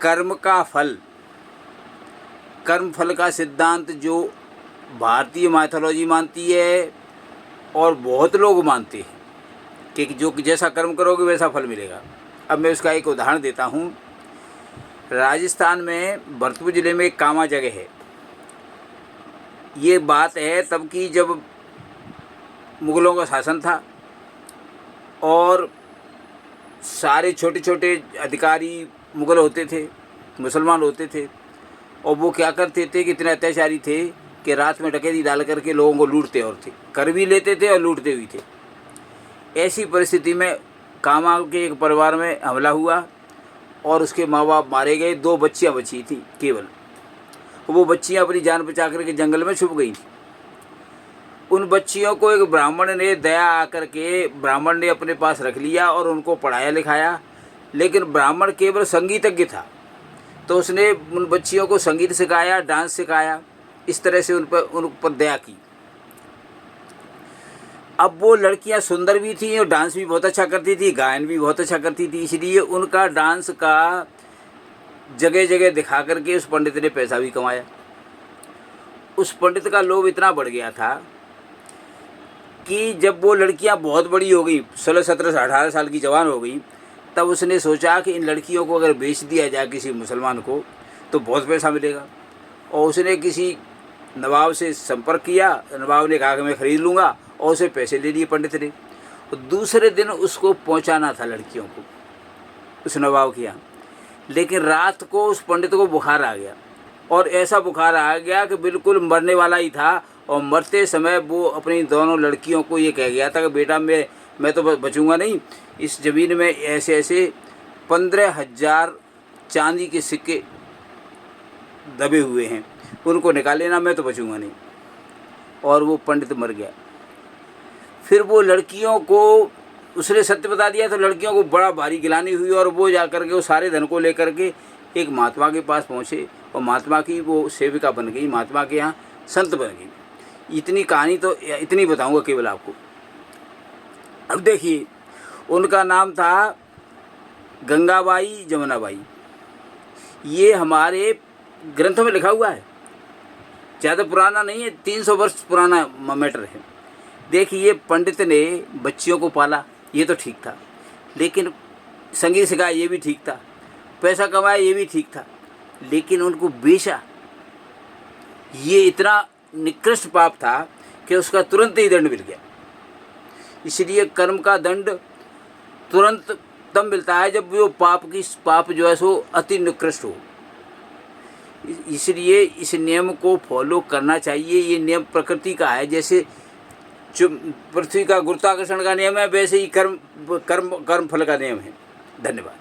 कर्म का फल, कर्म फल का सिद्धांत जो भारतीय माइथोलॉजी मानती है और बहुत लोग मानते हैं कि जो जैसा कर्म करोगे वैसा फल मिलेगा। अब मैं उसका एक उदाहरण देता हूँ। राजस्थान में भरतपुर ज़िले में एक कामा जगह है। ये बात है तब की जब मुग़लों का शासन था और सारे छोटे छोटे अधिकारी मुग़ल होते थे, मुसलमान होते थे, और वो क्या करते थे कि इतने अत्याचारी थे कि रात में डकैती डाल करके लोगों को लूटते और थे, कर भी लेते थे और लूटते भी थे। ऐसी परिस्थिति में कामा के एक परिवार में हमला हुआ और उसके माँ बाप मारे गए। 2 बच्चियाँ बची थी केवल। वो बच्चियाँ अपनी जान बचा करके जंगल में छुप गई थी। उन बच्चियों को एक ब्राह्मण ने दया आकर के ब्राह्मण ने अपने पास रख लिया और उनको पढ़ाया लिखाया। लेकिन ब्राह्मण केवल संगीतज्ञ था, तो उसने उन बच्चियों को संगीत सिखाया, डांस सिखाया, इस तरह से उन पर दया की। अब वो लड़कियां सुंदर भी थी और डांस भी बहुत अच्छा करती थी, गायन भी बहुत अच्छा करती थी, इसलिए उनका डांस का जगह जगह दिखा करके उस पंडित ने पैसा भी कमाया। उस पंडित का लोभ इतना बढ़ गया था कि जब वो लड़कियां बहुत बड़ी हो गई, 16, 17, 18 साल की जवान हो गई, तब उसने सोचा कि इन लड़कियों को अगर बेच दिया जाए किसी मुसलमान को तो बहुत पैसा मिलेगा। और उसने किसी नवाब से संपर्क किया। नवाब ने कहा कि मैं ख़रीद लूँगा, और उसे पैसे ले लिए पंडित ने। और दूसरे दिन उसको पहुंचाना था लड़कियों को उस नवाब के यहाँ। लेकिन रात को उस पंडित को बुखार आ गया, और ऐसा बुखार आ गया कि बिल्कुल मरने वाला ही था। और मरते समय वो अपनी दोनों लड़कियों को ये कह गया था कि बेटा मैं तो बचूंगा नहीं, इस ज़मीन में ऐसे ऐसे 15,000 चांदी के सिक्के दबे हुए हैं, उनको निकाल लेना, मैं तो बचूंगा नहीं। और वो पंडित मर गया। फिर वो लड़कियों को उसने सत्य बता दिया, तो लड़कियों को बड़ा भारी गिलानी हुई, और वो जा कर के वो सारे धन को लेकर के एक महात्मा के पास पहुँचे, और महात्मा की वो सेविका बन गई, महात्मा के यहाँ संत बन गई। इतनी कहानी तो इतनी बताऊंगा केवल आपको। अब देखिए, उनका नाम था गंगाबाई जमुनाबाई। ये हमारे ग्रंथों में लिखा हुआ है, ज़्यादा पुराना नहीं है, 300 वर्ष पुराना मैटर है। देखिए, पंडित ने बच्चियों को पाला, ये तो ठीक था, लेकिन संगीत सिखाया, ये भी ठीक था, पैसा कमाया, ये भी ठीक था, लेकिन उनको बेचा, ये इतना निकृष्ट पाप था कि उसका तुरंत ही दंड मिल गया। इसलिए कर्म का दंड तुरंत तब मिलता है जब वो पाप जो है सो अति निकृष्ट हो। इसलिए इस नियम को फॉलो करना चाहिए। ये नियम प्रकृति का है, जैसे पृथ्वी का गुरुत्वाकर्षण का नियम है, वैसे ही कर्म फल का नियम है। धन्यवाद।